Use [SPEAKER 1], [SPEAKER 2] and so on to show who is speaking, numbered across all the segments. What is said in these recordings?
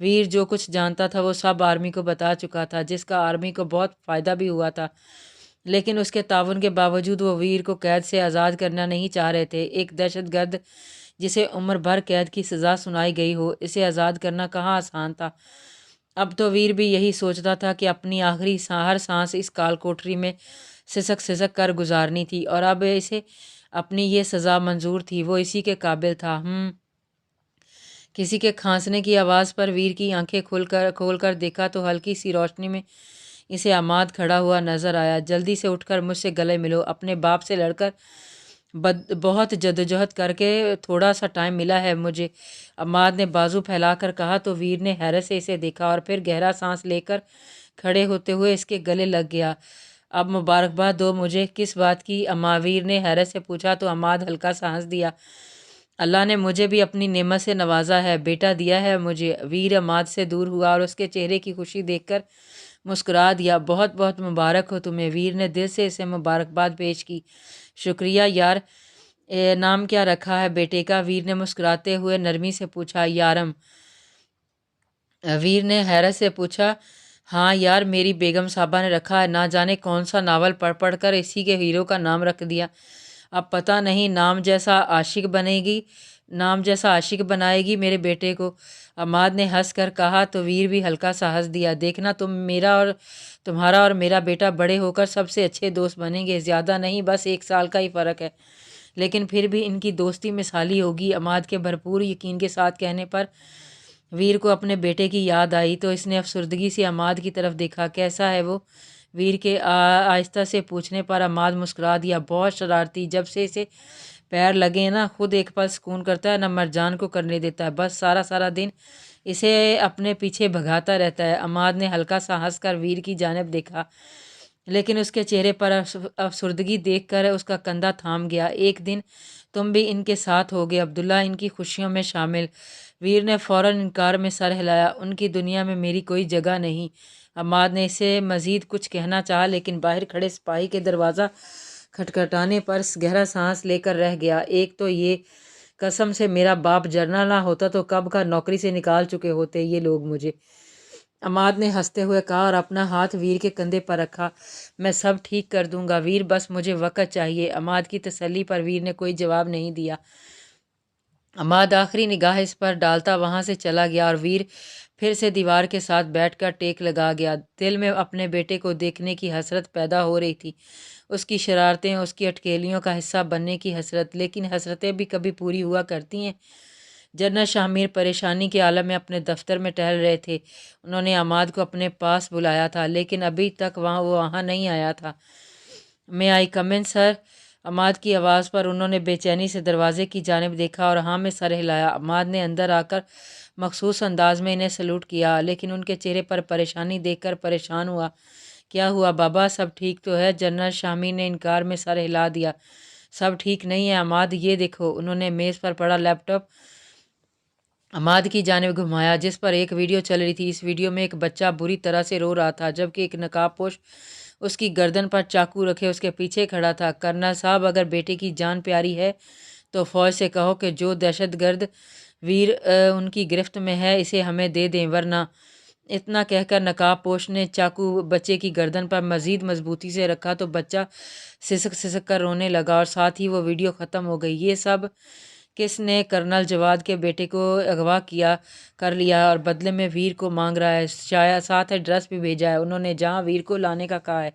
[SPEAKER 1] ویر جو کچھ جانتا تھا وہ سب آرمی کو بتا چکا تھا، جس کا آرمی کو بہت فائدہ بھی ہوا تھا، لیکن اس کے تعاون کے باوجود وہ ویر کو قید سے آزاد کرنا نہیں چاہ رہے تھے۔ ایک دہشت گرد جسے عمر بھر قید کی سزا سنائی گئی ہو، اسے آزاد کرنا کہاں آسان تھا۔ اب تو ویر بھی یہی سوچتا تھا کہ اپنی آخری ہر سانس اس کال کوٹری میں سسک سسک کر گزارنی تھی، اور اب اسے اپنی یہ سزا منظور تھی، وہ اسی کے قابل تھا۔ کسی کے کھانسنے کی آواز پر ویر کی آنکھیں کھول کر دیکھا تو ہلکی سی روشنی میں اسے عماد کھڑا ہوا نظر آیا۔ جلدی سے اٹھ کر مجھ سے گلے ملو، اپنے باپ سے لڑ کر بہت جدوجہد کر کے تھوڑا سا ٹائم ملا ہے مجھے، عماد نے بازو پھیلا کر کہا تو ویر نے حیرت سے اسے دیکھا اور پھر گہرا سانس لے کر کھڑے ہوتے ہوئے اس کے گلے لگ گیا۔ اب مبارکباد دو مجھے، کس بات کی؟ ویر نے حیرت سے پوچھا تو عماد ہلکا سا ہنس دیا۔ اللہ نے مجھے بھی اپنی نعمت سے نوازا ہے، بیٹا دیا ہے مجھے۔ ویر عماد سے دور ہوا اور اس کے چہرے کی خوشی دیکھ کر مسکرا دیا۔ بہت بہت مبارک ہو تمہیں، ویر نے دل سے اسے مبارکباد پیش کی۔ شکریہ یار، نام کیا رکھا ہے بیٹے کا؟ ویر نے مسکراتے ہوئے نرمی سے پوچھا۔ یارم، ویر نے حیرت سے پوچھا۔ ہاں یار، میری بیگم صاحبہ نے رکھا ہے، نہ جانے کون سا ناول پڑھ پڑھ کر اسی کے ہیرو کا نام رکھ دیا، اب پتہ نہیں نام جیسا عاشق بنائے گی میرے بیٹے کو، عماد نے ہنس کر کہا تو ویر بھی ہلکا سا ہنس دیا۔ دیکھنا تمہارا اور میرا بیٹا بڑے ہو کر سب سے اچھے دوست بنیں گے، زیادہ نہیں، بس 1 سال کا ہی فرق ہے، لیکن پھر بھی ان کی دوستی مثالی ہوگی۔ عماد کے بھرپور یقین کے ساتھ کہنے پر ویر کو اپنے بیٹے کی یاد آئی تو اس نے افسردگی سے عماد کی طرف دیکھا۔ کیسا ہے وہ؟ ویر کے آہستہ سے پوچھنے پر عماد مسکرا دیا۔ بہت شرارتی، جب سے اسے پیر لگے نا خود ایک پل سکون کرتا ہے نہ مرجان کو کرنے دیتا ہے، بس سارا دن اسے اپنے پیچھے بھگاتا رہتا ہے۔ عماد نے ہلکا سا ہنس کر ویر کی جانب دیکھا، لیکن اس کے چہرے پر افسردگی دیکھ کر اس کا کندھا تھام گیا۔ ایک دن تم بھی ان کے ساتھ ہوگے عبداللہ، ان کی خوشیوں میں شامل۔ ویر نے فوراً انکار میں سر ہلایا۔ ان کی دنیا میں میری کوئی جگہ نہیں۔ عماد نے اسے مزید کچھ کہنا چاہا لیکن باہر کھڑے سپاہی کے دروازہ کھٹکھٹانے پر گہرا سانس لے کر رہ گیا۔ ایک تو یہ قسم سے میرا باپ جنرل نہ ہوتا تو کب کا نوکری سے نکال چکے ہوتے یہ لوگ مجھے، عماد نے ہنستے ہوئے کہا اور اپنا ہاتھ ویر کے کندھے پر رکھا۔ میں سب ٹھیک کر دوں گا ویر، بس مجھے وقت چاہیے۔ عماد کی تسلی پر ویر نے کوئی جواب نہیں دیا۔ عماد آخری نگاہ اس پر ڈالتا وہاں سے چلا گیا اور ویر پھر سے دیوار کے ساتھ بیٹھ کر ٹیک لگا گیا۔ دل میں اپنے بیٹے کو دیکھنے کی حسرت پیدا ہو رہی تھی، اس کی شرارتیں، اس کی اٹکیلیوں کا حصہ بننے کی حسرت، لیکن حسرتیں بھی کبھی پوری ہوا کرتی ہیں۔ جنرل شاہ میر پریشانی کے عالم میں اپنے دفتر میں ٹہل رہے تھے۔ انہوں نے عماد کو اپنے پاس بلایا تھا لیکن ابھی تک وہ وہاں نہیں آیا تھا۔ میں آئی کم ان سر؟ عماد کی آواز پر انہوں نے بے چینی سے دروازے کی جانب دیکھا اور ہاں میں سر ہلایا۔ عماد نے اندر آ کر مخصوص انداز میں انہیں سلوٹ کیا، لیکن ان کے چہرے پر پریشانی دیکھ کر پریشان ہوا۔ کیا ہوا بابا، سب ٹھیک تو ہے؟ جنرل شاہ میر نے انکار میں سر ہلا دیا۔ سب ٹھیک نہیں ہے عماد، یہ دیکھو۔ انہوں نے میز پر پڑا لیپ ٹاپ عماد کی جانب گھمایا جس پر ایک ویڈیو چل رہی تھی۔ اس ویڈیو میں ایک بچہ بری طرح سے رو رہا تھا جبکہ ایک نقاب پوش اس کی گردن پر چاقو رکھے اس کے پیچھے کھڑا تھا۔ کرنل صاحب، اگر بیٹے کی جان پیاری ہے تو فوج سے کہو کہ جو دہشت گرد ویر ان کی گرفت میں ہے اسے ہمیں دے دیں، ورنہ۔ اتنا کہہ کر نقاب پوش نے چاقو بچے کی گردن پر مزید مضبوطی سے رکھا تو بچہ سسک سسک کر رونے لگا اور ساتھ ہی وہ ویڈیو ختم ہو گئی۔ یہ سب کس نے؟ کرنل جواد کے بیٹے کو اغوا کر لیا اور بدلے میں ویر کو مانگ رہا ہے، شاید ساتھ ایڈریس بھی بھیجا ہے انہوں نے جہاں ویر کو لانے کا کہا ہے۔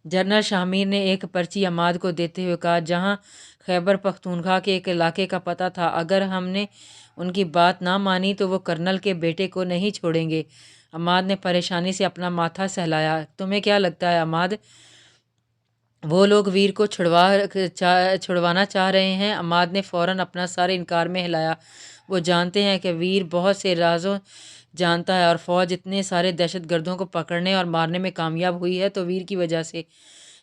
[SPEAKER 1] جنرل شاہ میر نے ایک پرچی عماد کو دیتے ہوئے کہا، جہاں خیبر پختونخوا کے ایک علاقے کا پتہ تھا۔ اگر ہم نے ان کی بات نہ مانی تو وہ کرنل کے بیٹے کو نہیں چھوڑیں گے۔ عماد نے پریشانی سے اپنا ماتھا سہلایا۔ تمہیں کیا لگتا ہے عماد، وہ لوگ ویر کو چھڑوانا چاہ رہے ہیں؟ عماد نے فوراً اپنا سر انکار میں ہلایا۔ وہ جانتے ہیں کہ ویر بہت سے رازوں جانتا ہے اور فوج اتنے سارے دہشت گردوں کو پکڑنے اور مارنے میں کامیاب ہوئی ہے تو ویر کی وجہ سے،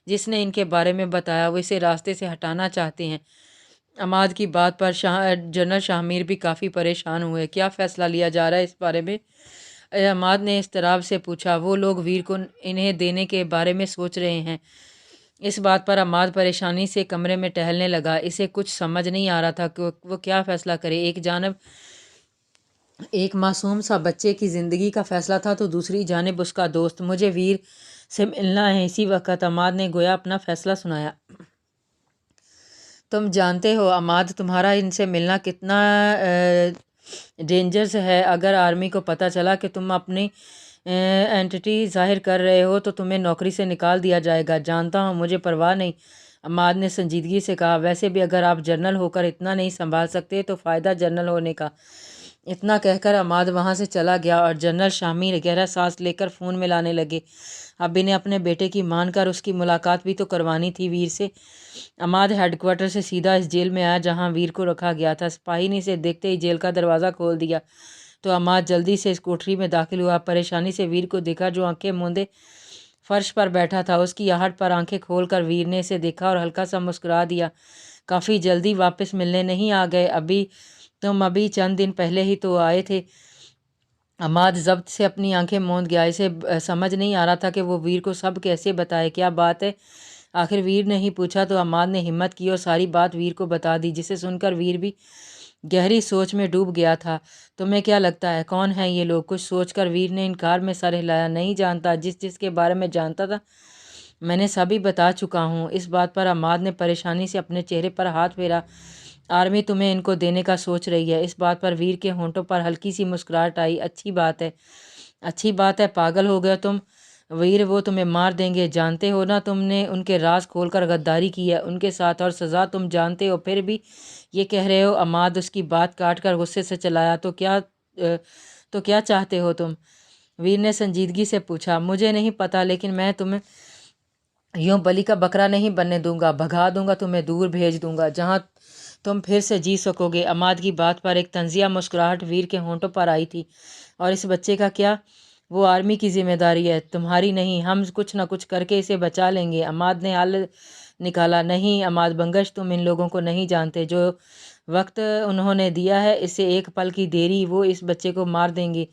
[SPEAKER 1] جس نے ان کے بارے میں بتایا، وہ اسے راستے سے ہٹانا چاہتے ہیں۔ عماد کی بات پر جنرل شاہ میر بھی کافی پریشان ہوئے۔ کیا فیصلہ لیا جا رہا ہے اس بارے میں؟ عماد نے اضطراب سے پوچھا۔ وہ لوگ ویر کو انہیں دینے کے بارے میں سوچ رہے ہیں۔ اس بات پر عماد پریشانی سے کمرے میں ٹہلنے لگا۔ اسے کچھ سمجھ نہیں آ رہا تھا کہ وہ کیا فیصلہ کرے۔ ایک جانب ایک معصوم سا بچے کی زندگی کا فیصلہ تھا تو دوسری جانب اس کا دوست۔ مجھے ویر سے ملنا ہے۔ اسی وقت عماد نے گویا اپنا فیصلہ سنایا۔ تم جانتے ہو عماد، تمہارا ان سے ملنا کتنا ڈینجرس ہے۔ اگر آرمی کو پتہ چلا کہ تم اپنی اینٹی ظاہر کر رہے ہو تو تمہیں نوکری سے نکال دیا جائے گا۔ جانتا ہوں، مجھے پرواہ نہیں، عماد نے سنجیدگی سے کہا۔ ویسے بھی اگر آپ جنرل ہو کر اتنا نہیں سنبھال سکتے تو فائدہ جنرل ہونے کا۔ اتنا کہہ کر عماد وہاں سے چلا گیا اور جنرل شامی گہرا سانس لے کر فون ملانے لگے۔ اب انہیں اپنے بیٹے کی مان کر اس کی ملاقات بھی تو کوانی تھی ویر سے۔ عماد ہیڈ کوارٹر سے سیدھا اس جیل میں آیا جہاں ویر کو رکھا گیا تھا۔ سپاہی نے اسے دیکھتے ہی جیل کا دروازہ کھول دیا تو عماد جلدی سے اس کوٹری میں داخل ہوا۔ پریشانی سے ویر کو دیکھا جو آنکھیں موندے فرش پر بیٹھا تھا۔ اس کی آہٹ پر آنکھیں کھول کر ویر نے اسے دیکھا اور ہلکا سا مسکرا دیا۔ کافی جلدی واپس ملنے نہیں آ گئے؟ تم ابھی چند دن پہلے ہی تو آئے تھے۔ عماد ضبط سے اپنی آنکھیں موند گیا۔ اسے سمجھ نہیں آ رہا تھا کہ وہ ویر کو سب کیسے بتائے۔ کیا بات ہے آخر ویر نے ہی پوچھا تو عماد نے ہمت کی اور ساری بات ویر کو بتا دی، جسے سن کر ویر بھی گہری سوچ میں ڈوب گیا تھا۔ تمہیں کیا لگتا ہے کون ہیں یہ لوگ؟ کچھ سوچ کر ویر نے انکار میں سر ہلایا۔ نہیں جانتا، جس کے بارے میں جانتا تھا میں نے سبھی بتا چکا ہوں۔ اس بات پر عماد نے پریشانی سے اپنے چہرے پر ہاتھ پھیرا۔ آرمی تمہیں ان کو دینے کا سوچ رہی ہے۔ اس بات پر ویر کے ہونٹوں پر ہلکی سی مسکراہٹ آئی۔ اچھی بات ہے، اچھی بات ہے، پاگل ہو گیا تم ویر، وہ تمہیں مار دیں گے۔ جانتے ہو نا تم نے ان کے راز کھول کر غداری کی ہے ان کے ساتھ، اور سزا تم جانتے ہو، پھر بھی یہ کہہ رہے ہو؟ عماد اس کی بات کاٹ کر غصے سے چلایا۔ تو کیا چاہتے ہو تم؟ ویر نے سنجیدگی سے پوچھا۔ مجھے نہیں پتا، لیکن میں تمہیں یوں بلی کا بکرا نہیں بننے دوں گا۔ بھگا دوں گا، تمہیں دور بھیج دوں گا جہاں تم پھر سے جی سکو گے۔ عماد کی بات پر ایک طنزیہ مسکراہٹ ویر کے ہونٹوں پر آئی تھی۔ اور اس بچے کا کیا؟ وہ آرمی کی ذمہ داری ہے، تمہاری نہیں۔ ہم کچھ نہ کچھ کر کے اسے بچا لیں گے۔ عماد نے حل نکالا۔ نہیں عماد بنگش، تم ان لوگوں کو نہیں جانتے۔ جو وقت انہوں نے دیا ہے، اس سے ایک پل کی دیری وہ اس بچے کو مار دیں گے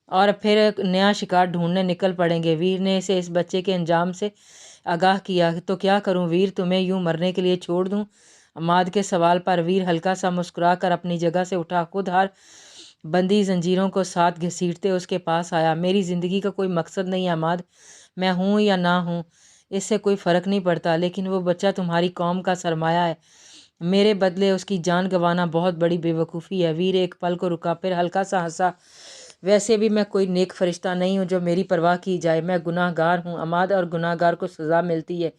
[SPEAKER 1] اور پھر نیا شکار ڈھونڈنے نکل پڑیں گے۔ ویر نے اسے اس بچے کے انجام سے آگاہ کیا۔ تو کیا کروں ویر، تمہیں یوں مرنے کے لیے چھوڑ دوں؟ عماد کے سوال پر ویر ہلکا سا مسکرا کر اپنی جگہ سے اٹھا، خود ہر بندی زنجیروں کو ساتھ گھسیٹتے اس کے پاس آیا۔ میری زندگی کا کوئی مقصد نہیں عماد، میں ہوں یا نہ ہوں اس سے کوئی فرق نہیں پڑتا، لیکن وہ بچہ تمہاری قوم کا سرمایہ ہے، میرے بدلے اس کی جان گنوانا بہت بڑی بے وقوفی ہے۔ ویر ایک پل کو رکا، پھر ہلکا سا ہنسا۔ ویسے بھی میں کوئی نیک فرشتہ نہیں ہوں جو میری پرواہ کی جائے، میں گناہ گار ہوں عماد، اور گناہ گار کو سزا ملتی ہے۔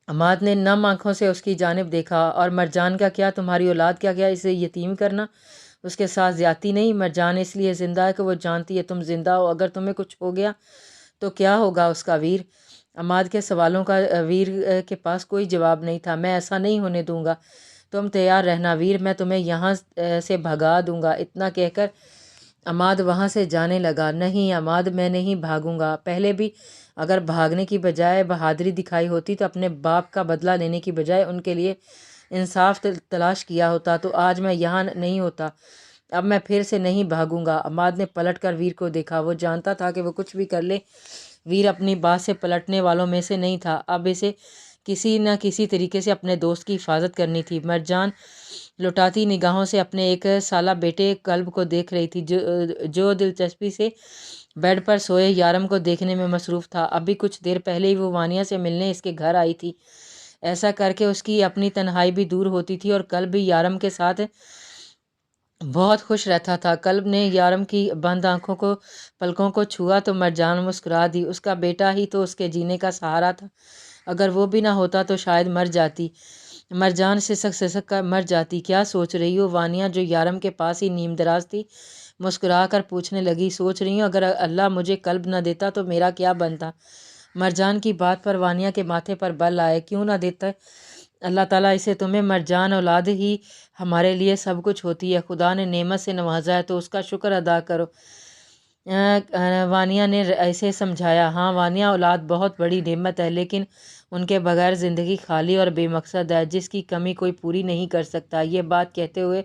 [SPEAKER 1] عماد نے نم آنکھوں سے اس کی جانب دیکھا۔ اور مرجان کا کیا؟ تمہاری اولاد کا کیا؟ اسے یتیم کرنا اس کے ساتھ زیادتی نہیں؟ مرجان اس لیے زندہ ہے کہ وہ جانتی ہے تم زندہ ہو، اگر تمہیں کچھ ہو گیا تو کیا ہوگا اس کا؟ ویر عماد کے سوالوں کا ویر کے پاس کوئی جواب نہیں تھا۔ میں ایسا نہیں ہونے دوں گا، تم تیار رہنا ویر، میں تمہیں یہاں سے بھگا دوں گا۔ اتنا کہہ کر عماد وہاں سے جانے لگا۔ نہیں عماد، میں نہیں بھاگوں گا۔ پہلے بھی اگر بھاگنے کی بجائے بہادری دکھائی ہوتی تو اپنے باپ کا بدلہ لینے کی بجائے ان کے لیے انصاف تلاش کیا ہوتا تو آج میں یہاں نہیں ہوتا۔ اب میں پھر سے نہیں بھاگوں گا۔ عماد نے پلٹ کر ویر کو دیکھا۔ وہ جانتا تھا کہ وہ کچھ بھی کر لے، ویر اپنی بات سے پلٹنے والوں میں سے نہیں تھا۔ اب اسے کسی نہ کسی طریقے سے اپنے دوست کی حفاظت کرنی تھی۔ مرجان لٹاتی نگاہوں سے اپنے 1 سالہ بیٹے کلب کو دیکھ رہی تھی جو دلچسپی سے بیڈ پر سوئے یارم کو دیکھنے میں مصروف تھا۔ ابھی کچھ دیر پہلے ہی وہ وانیہ سے ملنے اس کے گھر آئی تھی۔ ایسا کر کے اس کی اپنی تنہائی بھی دور ہوتی تھی اور کلب بھی یارم کے ساتھ بہت خوش رہتا تھا۔ کلب نے یارم کی بند آنکھوں کو پلکوں کو چھوا تو مرجان مسکرا دی۔ اس کا بیٹا ہی تو اس کے جینے کا سہارا تھا، اگر وہ بھی نہ ہوتا تو شاید مر جاتی۔ مرجان سسک کر مر جاتی۔ کیا سوچ رہی ہو؟ وانیہ جو یارم کے پاس ہی نیم دراز تھی مسکرا کر پوچھنے لگی۔ سوچ رہی ہوں اگر اللہ مجھے کلب نہ دیتا تو میرا کیا بنتا؟ مرجان کی بات پر وانیہ کے ماتھے پر بل آئے۔ کیوں نہ دیتا اللہ تعالیٰ اسے تمہیں؟ مرجان اولاد ہی ہمارے لیے سب کچھ ہوتی ہے، خدا نے نعمت سے نوازا ہے تو اس کا شکر ادا کرو، وانیہ نے ایسے سمجھایا۔ ہاں وانیہ، اولاد بہت بڑی نعمت ہے، لیکن ان کے بغیر زندگی خالی اور بے مقصد ہے جس کی کمی کوئی پوری نہیں کر سکتا۔ یہ بات کہتے ہوئے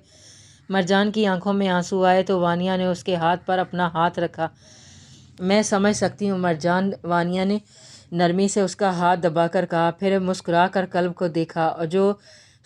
[SPEAKER 1] مرجان کی آنکھوں میں آنسو آئے تو وانیہ نے اس کے ہاتھ پر اپنا ہاتھ رکھا۔ میں سمجھ سکتی ہوں مرجان، وانیہ نے نرمی سے اس کا ہاتھ دبا کر کہا، پھر مسکرا کر کلب کو دیکھا جو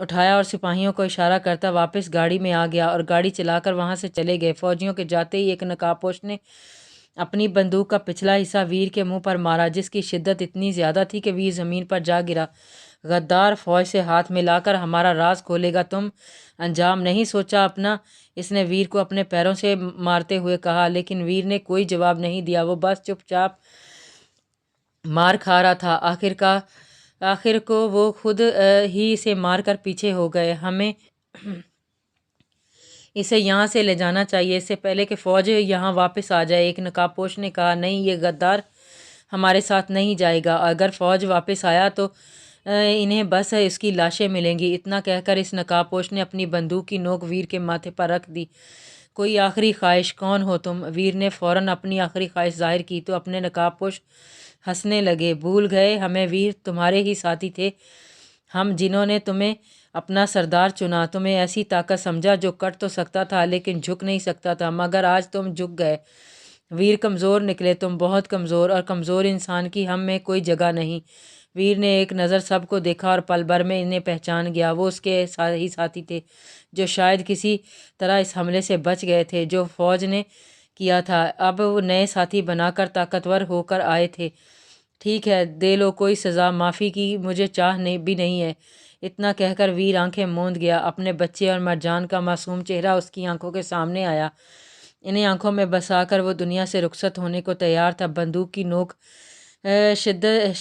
[SPEAKER 1] اٹھایا اور سپاہیوں کو اشارہ کرتا واپس گاڑی میں آ گیا اور گاڑی چلا کر وہاں سے چلے گئے۔ فوجیوں کے جاتے ہی ایک نقاب پوش نے اپنی بندوق کا پچھلا حصہ ویر کے منہ پر مارا، جس کی شدت اتنی زیادہ تھی کہ ویر زمین پر جا گرا۔ غدار، فوج سے ہاتھ ملا کر ہمارا راز کھولے گا تم؟ انجام نہیں سوچا اپنا؟ اس نے ویر کو اپنے پیروں سے مارتے ہوئے کہا، لیکن ویر نے کوئی جواب نہیں دیا۔ وہ بس چپ چاپ مار کھا رہا تھا۔ آخر کو وہ خود ہی اسے مار کر پیچھے ہو گئے۔ ہمیں اسے یہاں سے لے جانا چاہیے اس سے پہلے کہ فوج یہاں واپس آ جائے، ایک نقاب پوش نے کہا۔ نہیں، یہ غدار ہمارے ساتھ نہیں جائے گا۔ اگر فوج واپس آیا تو انہیں بس اس کی لاشیں ملیں گی۔ اتنا کہہ کر اس نقاب پوش نے اپنی بندوق کی نوک ویر کے ماتھے پر رکھ دی۔ کوئی آخری خواہش؟ کون ہو تم؟ ویر نے فوراً اپنی آخری خواہش ظاہر کی تو اپنے نقاب پوش ہنسنے لگے۔ بھول گئے ہمیں ویر؟ تمہارے ہی ساتھی تھے ہم، جنہوں نے تمہیں اپنا سردار چنا، تمہیں ایسی طاقت سمجھا جو کٹ تو سکتا تھا لیکن جھک نہیں سکتا تھا، مگر آج تم جھک گئے۔ ویر کمزور نکلے تم، بہت کمزور، اور کمزور انسان کی ہم میں کوئی جگہ نہیں۔ ویر نے ایک نظر سب کو دیکھا اور پل بھر میں انہیں پہچان گیا۔ وہ اس کے ہی ساتھی تھے جو شاید کسی طرح اس حملے سے بچ گئے تھے جو فوج نے کیا تھا۔ اب وہ نئے ساتھی بنا کر طاقتور ہو کر آئے تھے۔ ٹھیک ہے، دے لو کوئی سزا، معافی کی مجھے چاہ بھی نہیں ہے۔ اتنا کہہ کر ویر آنکھیں موند گیا۔ اپنے بچے اور مرجان کا معصوم چہرہ اس کی آنکھوں کے سامنے آیا۔ انہیں آنکھوں میں بسا کر وہ دنیا سے رخصت ہونے کو تیار تھا۔ بندوق کی نوک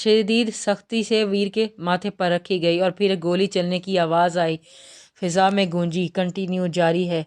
[SPEAKER 1] شدید سختی سے ویر کے ماتھے پر رکھی گئی اور پھر گولی چلنے کی آواز آئی، فضا میں گونجی۔ کنٹینیو جاری ہے۔